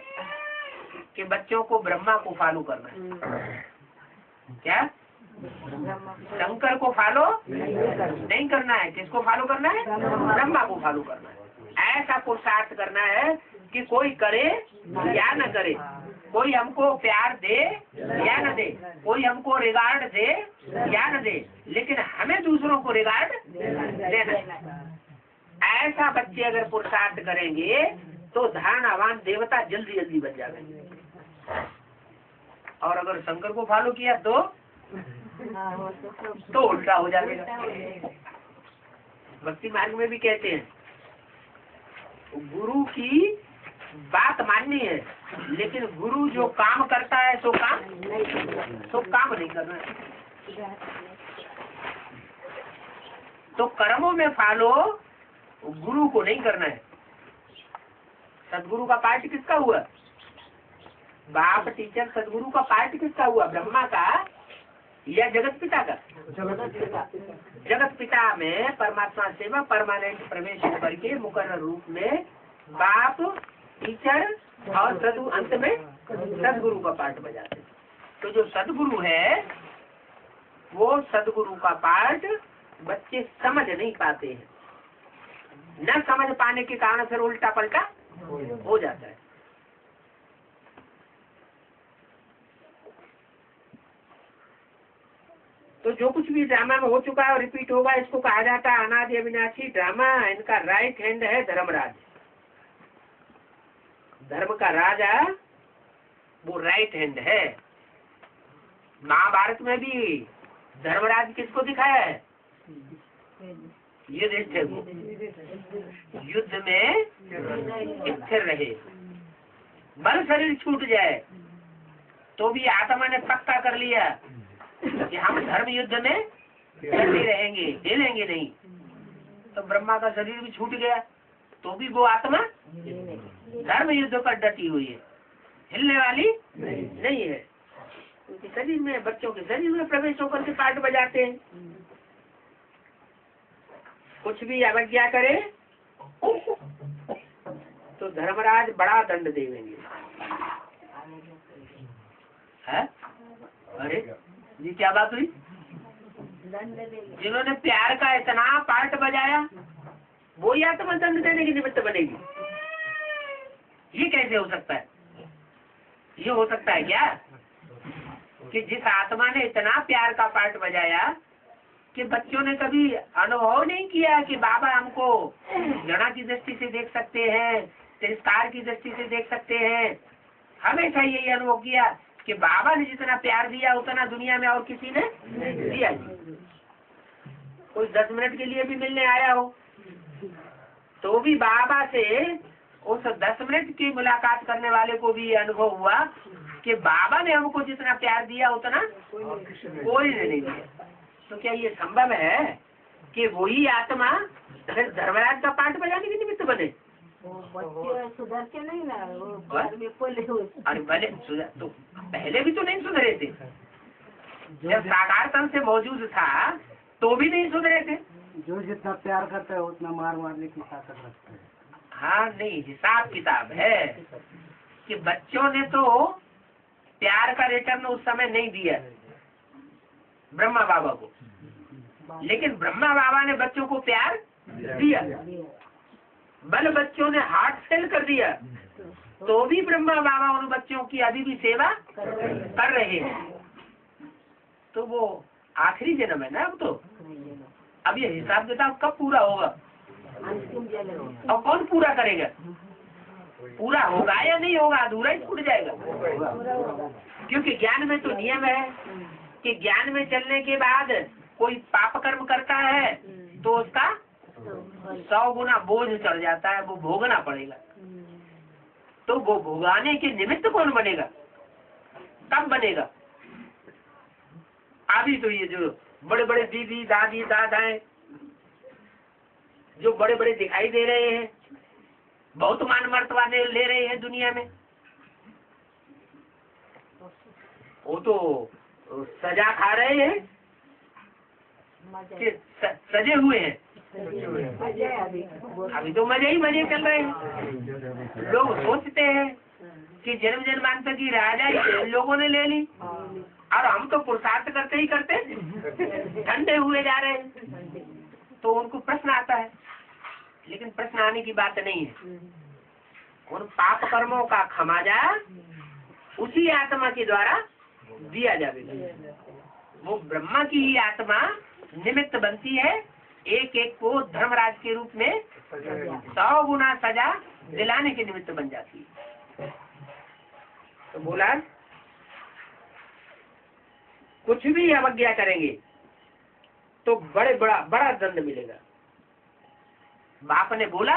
कि बच्चों को ब्रह्मा को फॉलो करना है। क्या? शंकर को फॉलो नहीं करना है। किसको फॉलो करना है? ब्रह्मा को फॉलो करना है। ऐसा पुरुषार्थ करना है कि कोई करे या न करे, कोई हमको प्यार दे या न दे, कोई हमको रिगार्ड दे या न दे, लेकिन हमें दूसरों को रिगार्ड देना है। ऐसा बच्चे अगर पुरुषार्थ करेंगे तो धनावान देवता जल्दी जल्दी बन जाएंगे। और अगर शंकर को फॉलो किया तो उल्टा हो जाएगा। भक्ति मार्ग में भी कहते हैं गुरु की बात माननी है, लेकिन गुरु जो काम करता है सो काम नहीं करना है। तो कर्मों में फॉलो गुरु को नहीं करना है। सदगुरु का पार्ट किसका हुआ? बाप टीचर सदगुरु का पार्ट किसका हुआ? ब्रह्मा का या जगत पिता का? जगत पिता में परमात्मा सेवा परमानेंट प्रवेश करके मुकर्रर रूप में बाप टीचर और सदगुरु, अंत में सदगुरु का पाठ बजाते। तो जो सदगुरु है वो सदगुरु का पाठ बच्चे समझ नहीं पाते हैं। न समझ पाने के कारण फिर उल्टा पलटा हो जाता है। तो जो कुछ भी ड्रामा में हो चुका है और रिपीट होगा, इसको कहा जाता है अनादि अविनाशी ड्रामा। इनका राइट हैंड है धर्मराज। धर्म का राजा वो राइट हैंड है। महाभारत में भी धर्मराज किसको दिखाया है? युधिष्ठिर को। युद्ध में स्थिर रहे, बल शरीर छूट जाए तो भी आत्मा ने पक्का कर लिया कि हम धर्म युद्ध में डटे रहेंगे, हिलेंगे नहीं। तो ब्रह्मा का शरीर भी छूट गया तो भी वो आत्मा धर्म युद्ध पर डटी हुई है, हिलने वाली नहीं है। उनके शरीर में, बच्चों के शरीर में प्रवेश होकर के पाठ बजाते हैं। कुछ भी अवज्ञा करे तो धर्मराज बड़ा दंड देंगे। है? अरे ये क्या बात हुई? जिन्होंने प्यार का इतना पाठ बजाया वो या तो दंड देने की निमित्त बनेगी? ये कैसे हो सकता है? ये हो सकता है क्या कि जिस आत्मा ने इतना प्यार का पाठ बजाया कि बच्चों ने कभी अनुभव नहीं किया कि बाबा हमको घृणा की दृष्टि से देख सकते हैं, तिरस्कार की दृष्टि से देख सकते हैं, हमेशा यही अनुभव किया कि बाबा ने जितना प्यार दिया उतना दुनिया में और किसी ने दिया नहीं। कोई 10 मिनट के लिए भी मिलने आया हो तो भी बाबा से उस 10 मिनट की मुलाकात करने वाले को भी ये अनुभव हुआ कि बाबा ने हमको जितना प्यार दिया उतना कोई ने नहीं दिया। तो क्या ये संभव है कि वही आत्मा फिर धर्मराज का पाठ बजाने के निमित्त बने? सुधर के नहीं ना अरे भले तो पहले भी तो नहीं सुधरे थे। जब साकार तन से मौजूद था तो भी नहीं सुधरे थे। जो जितना प्यार करता है उतना मार मारने की ताकत रखता है। हाँ नहीं, हिसाब किताब है कि बच्चों ने तो प्यार का रिटर्न उस समय नहीं दिया ब्रह्मा बाबा को, लेकिन ब्रह्मा बाबा ने बच्चों को प्यार दिया। बल बच्चों ने हार्ट फेल कर दिया तो भी ब्रह्मा बाबा उन बच्चों की अभी भी सेवा कर रहे हैं। तो वो आखिरी जन्म है ना। अब ये हिसाब किताब कब पूरा होगा और कौन पूरा करेगा? पूरा होगा या नहीं होगा? अधूरा ही छूट जाएगा। क्योंकि ज्ञान में तो नियम है कि ज्ञान में चलने के बाद कोई पाप कर्म करता है तो उसका 100 गुना बोझ चढ़ जाता है, वो भोगना पड़ेगा। तो वो भोगाने के निमित्त कौन बनेगा? कब बनेगा? अभी तो ये जो बड़े बड़े दीदी दादी दादाएं जो बड़े बड़े दिखाई दे रहे हैं, बहुत मान मर्तबा ले रहे हैं दुनिया में, वो तो सजा खा रहे हैं कि सजे हुए हैं। अभी तो मजे ही मजे चल रहे हैं। लोग सोचते हैं कि जन्म जन्मांतर की राजा लोगों ने ले ली और हम तो पुरुषार्थ करते ही करते ठंडे हुए जा रहे हैं। तो उनको प्रश्न आता है, लेकिन प्रश्न आने की बात नहीं है। उन पाप कर्मों का खमाजा उसी आत्मा के द्वारा दिया जाएगा। वो ब्रह्मा की ही आत्मा निमित्त बनती है, एक एक को धर्मराज के रूप में 100 गुना सजा दिलाने के निमित्त बन जाती है। तो बोला कुछ भी अवज्ञा करेंगे तो बड़ा दंड मिलेगा। बाप ने बोला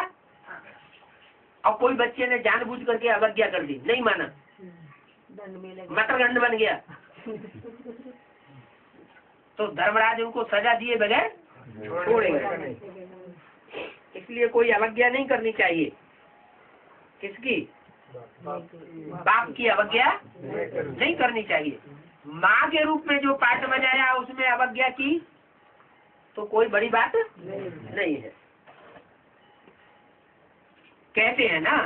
और कोई बच्चे ने जानबूझ करके अवज्ञा कर दी, नहीं माना, मतरगंड बन गया, तो धर्मराज उनको सजा दिए बगैर छोड़ेगा। इसलिए कोई अवज्ञा नहीं करनी चाहिए। किसकी? बाप की अवज्ञा नहीं करनी चाहिए। माँ के रूप में जो पाठ बजाया उसमें अवज्ञा की तो कोई बड़ी बात नहीं है। कहते हैं ना,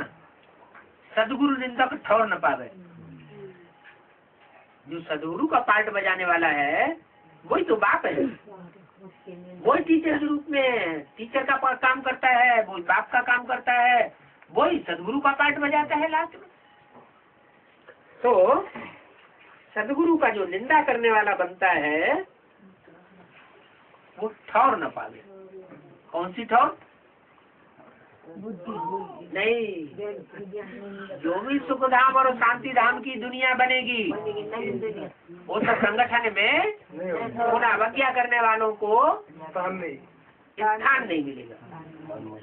सदगुरु निंदक ठौर न पावे। जो सदगुरु का पार्ट बजाने वाला है वही तो बाप है, वही टीचर के रूप में टीचर का काम करता है, वही बाप का काम करता है, वही सदगुरु का पार्ट बजाता है लास्ट में। तो सदगुरु का जो निंदा करने वाला बनता है वो ठौर न पावे। कौन सी ठौर? नहीं, जो भी सुख धाम और शांति धाम की दुनिया बनेगी वो सब संगठन में उन अवज्ञा करने वालों को स्थान नहीं मिलेगा।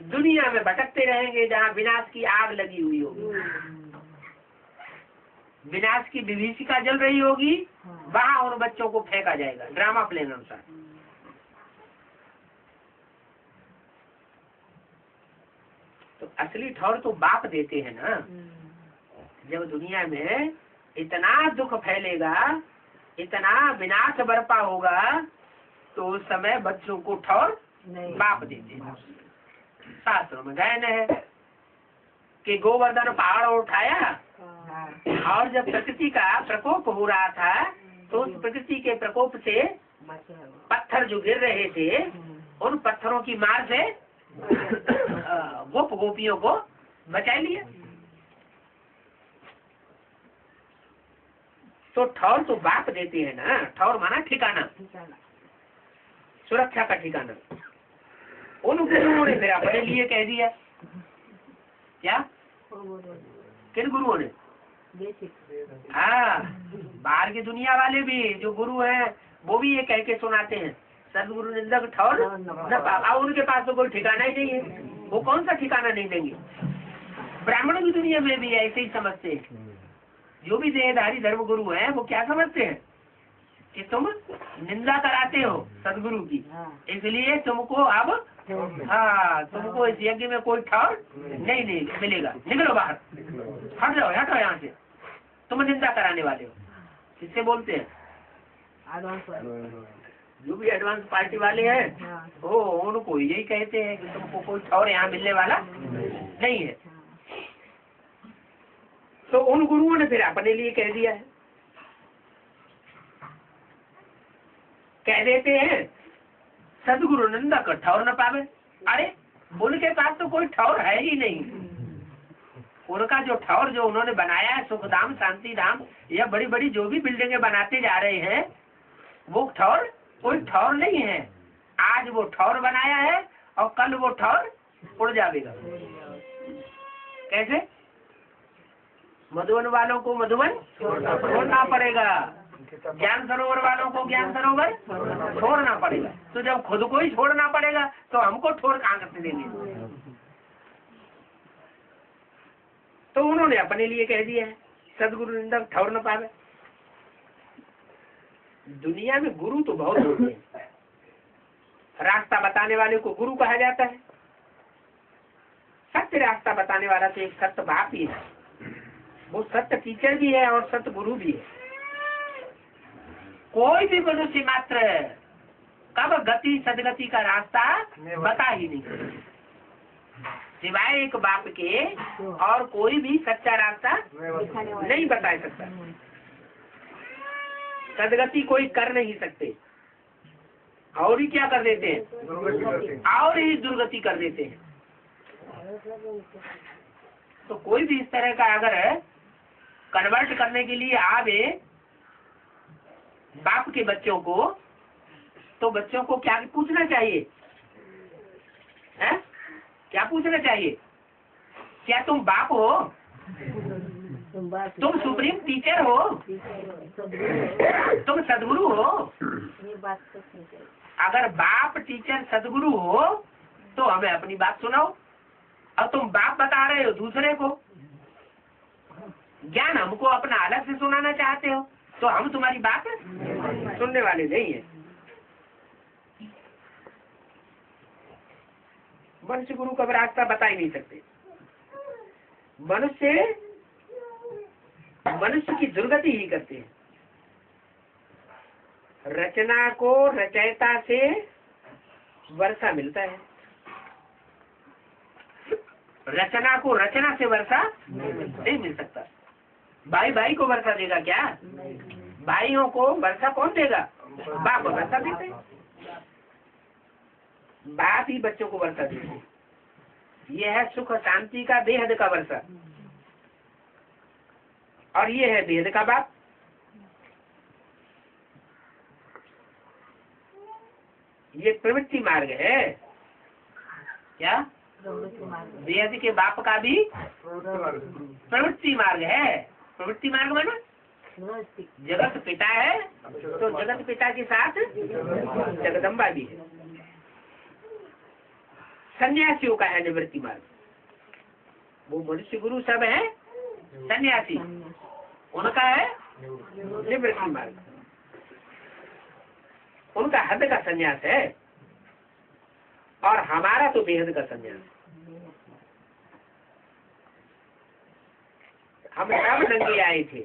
दुनिया में भटकते रहेंगे जहाँ विनाश की आग लगी हुई होगी, विनाश की विभीषिका जल रही होगी, वहाँ उन बच्चों को फेंका जाएगा ड्रामा प्लेन अनुसार। तो असली ठौर तो बाप देते हैं ना। जब दुनिया में इतना दुख फैलेगा, इतना विनाश बरपा होगा, तो उस समय बच्चों को ठौर बाप देते हैं। शास्त्रों में गायन है कि गोवर्धन पहाड़ उठाया और जब प्रकृति का प्रकोप हो रहा था तो उस प्रकृति के प्रकोप से पत्थर जो गिर रहे थे उन पत्थरों की मार से गोप गोपियों को बचा लिया। तो ठौर तो बाप देते हैं ना। ठौर माना ठिकाना, सुरक्षा का ठिकाना। उन गुरुओं ने फिर अपने लिए कह दिया। क्या? किन गुरुओं ने? हाँ, बाहर की दुनिया वाले भी जो गुरु हैं वो भी ये कह के सुनाते हैं, सदगुरु निंदक ठौर न पावे। उनके पास तो कोई ठिकाना ही नहीं है, वो कौन सा ठिकाना नहीं देंगे। ब्राह्मणों की दुनिया में भी ऐसे ही समझते हैं। जो भी देहधारी धर्म गुरु हैं वो क्या समझते हैं कि तुम निंदा कराते हो सदगुरु की, इसलिए तुमको अब तुमको इस यज्ञ में कोई ठौर नहीं मिलेगा, निकलो बाहर, हट जाओ यहाँ से, तुम निंदा कराने वाले हो। किससे बोलते हैं? जो भी एडवांस पार्टी वाले हैं वो उनको यही कहते हैं कि तुमको कोई ठौर यहाँ मिलने वाला नहीं है। तो उन गुरुओं ने फिर अपने लिए कह दिया है, कह देते हैं सदगुरु निंदक ठौर न पावे। अरे उनके पास तो कोई ठौर है ही नहीं। उनका जो ठौर जो उन्होंने बनाया है, सुख धाम, शांति धाम, या बड़ी बड़ी जो भी बिल्डिंगें बनाते जा रहे हैं, वो ठौर कोई ठौर नहीं है। आज वो ठौर बनाया है और कल वो ठौर उड़ जाएगा। कैसे? मधुबन वालों को मधुबन छोड़ना पड़ेगा, ज्ञान सरोवर वालों को ज्ञान सरोवर छोड़ना पड़ेगा। तो जब खुद को ही छोड़ना पड़ेगा तो हमको ठोर कहाँ करते देंगे। तो उन्होंने अपने लिए कह दिया है सदगुरु निंदक ठौर न पावे। दुनिया में गुरु तो बहुत होते हैं। रास्ता बताने वाले को गुरु कहा जाता है, सत्य रास्ता बताने वाला तो एक सत्य बाप ही है, वो सत्य टीचर भी है और सत्य गुरु भी है। कोई भी मनुष्य मात्र कब गति सदगति का रास्ता बता ही नहीं, सिवाय एक बाप के और कोई भी सच्चा रास्ता नहीं बता सकता। सदगति कोई कर नहीं सकते, और ही क्या कर देते हैं, और ही दुर्गति कर देते हैं। तो कोई भी इस तरह का अगर कन्वर्ट करने के लिए आवे बाप के बच्चों को, तो बच्चों को क्या पूछना चाहिए है? क्या पूछना चाहिए? क्या तुम बाप हो? तुम सुप्रीम टीचर हो? तुम सदगुरु हो? अगर बाप टीचर सदगुरु हो तो हमें अपनी बात सुनाओ, और तुम बाप बता रहे हो दूसरे को, ज्ञान हमको अपना अलग से सुनाना चाहते हो, तो हम तुम्हारी बात सुनने वाले नहीं है। मनुष्य गुरु का रास्ता बता ही नहीं सकते। मनुष्य की दुर्गति ही करते हैं। रचना को रचयिता से वर्षा मिलता है, रचना को रचना से वर्षा नहीं मिल सकता। भाई भाई को वर्षा देगा क्या? भाइयों को वर्षा कौन देगा? बाप वर्षा देते हैं, बाप ही बच्चों को वर्षा देते हैं। यह है सुख शांति का बेहद का वर्षा, और ये है बेहद का बाप। ये प्रवृत्ति मार्ग है। क्या? बेहद के बाप का भी प्रवृत्ति मार्ग है। प्रवृत्ति मार्ग माना जगत पिता है, तो जगत पिता के साथ जगदम्बा भी है। सन्यासियों का है निवृत्ति मार्ग, वो मनुष्य गुरु सब है सन्यासी, उनका है निवृत्ति मार्ग, उनका हद का संन्यास है, और हमारा तो बेहद का संन्यास। हम सब नंगे आए थे,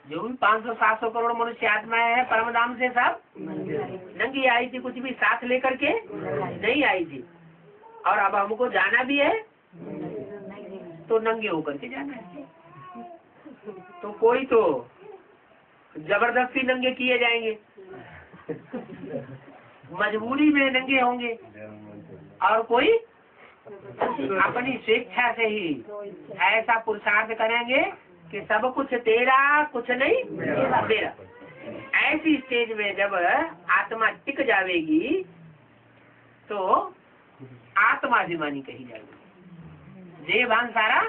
जो भी 500-700 करोड़ मनुष्य आत्माएं हैं परम धाम से सब नंगी आई थी, कुछ भी साथ लेकर के नहीं आई थी। और अब हमको जाना भी है तो नंगे होकर के जाना है। तो कोई तो जबरदस्ती नंगे किए जाएंगे, मजबूरी में नंगे होंगे, और कोई अपनी स्वेच्छा से ही ऐसा पुरुषार्थ करेंगे कि सब कुछ तेरा कुछ नहीं मेरा। ऐसी स्टेज में जब आत्मा टिक जाएगी तो आत्माभिमानी कही जाएगी। देह भान सारा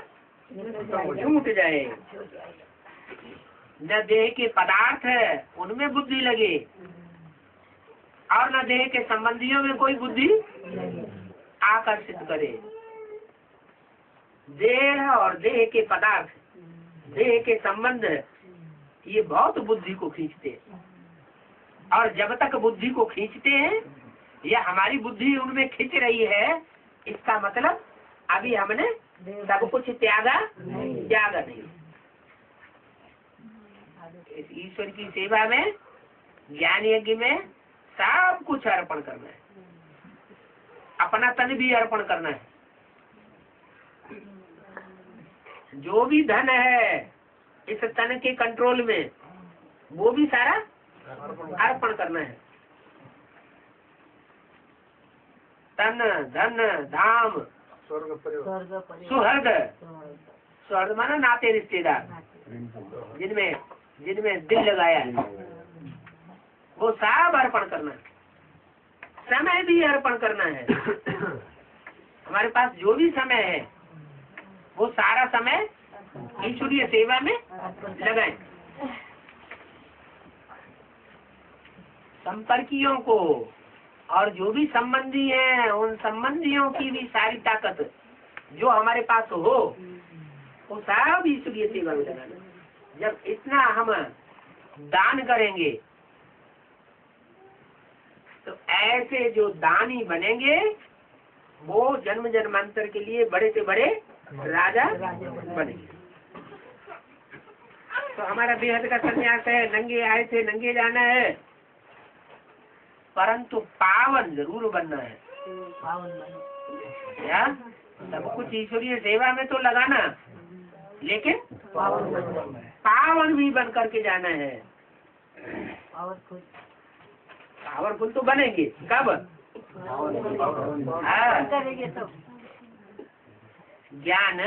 छूट जाए, न देह के पदार्थ है उनमें बुद्धि लगे, और न देह के संबंधियों में कोई बुद्धि आकर्षित करे। देह और देह के पदार्थ, देह के संबंध, ये बहुत बुद्धि को खींचते हैं, और जब तक बुद्धि को खींचते हैं या हमारी बुद्धि उनमें खींच रही है, इसका मतलब अभी हमने सब कुछ त्यागा नहीं। इस ईश्वर की सेवा में, ज्ञान यज्ञ में सब कुछ अर्पण करना है, अपना तन भी अर्पण करना है। जो भी धन है इस तन के कंट्रोल में, वो भी सारा अर्पण करना है। तन धन धाम सुहृद, सुहृद माना नाते रिश्तेदार, जिनमें दिल लगाया है, वो सब अर्पण करना है। समय भी अर्पण करना है। हमारे पास जो भी समय है वो सारा समय ईश्वरीय सेवा में लगाएं। संपर्कियों को और जो भी संबंधी हैं, उन संबंधियों की भी सारी ताकत जो हमारे पास हो, वो सब ईश्वरीय सेवा में लगाना। जब इतना हम दान करेंगे तो ऐसे जो दानी बनेंगे वो जन्म जन्मांतर के लिए बड़े से बड़े राजा बने। तो हमारा बेहद का संन्यास है, नंगे आए थे नंगे जाना है, परंतु पावन जरूर बनना है। क्या सब कुछ ईश्वरीय सेवा में तो लगाना, लेकिन पावन भी बन करके जाना है। पावरफुल तो बनेंगे कब? हाँ, ज्ञान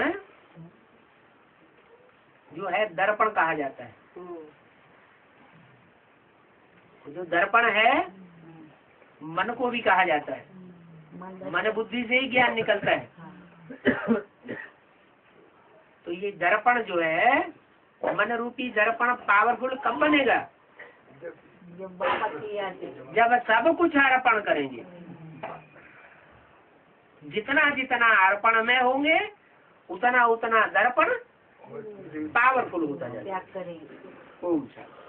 जो है दर्पण कहा जाता है। जो दर्पण है मन को भी कहा जाता है, मन बुद्धि से ही ज्ञान निकलता है। तो ये दर्पण जो है मन रूपी दर्पण पावरफुल कब बनेगा? जब सब कुछ अर्पण करेंगे। जितना जितना अर्पण में होंगे उतना उतना दर्पण पावरफुल होता जाएगा। ओम शांति।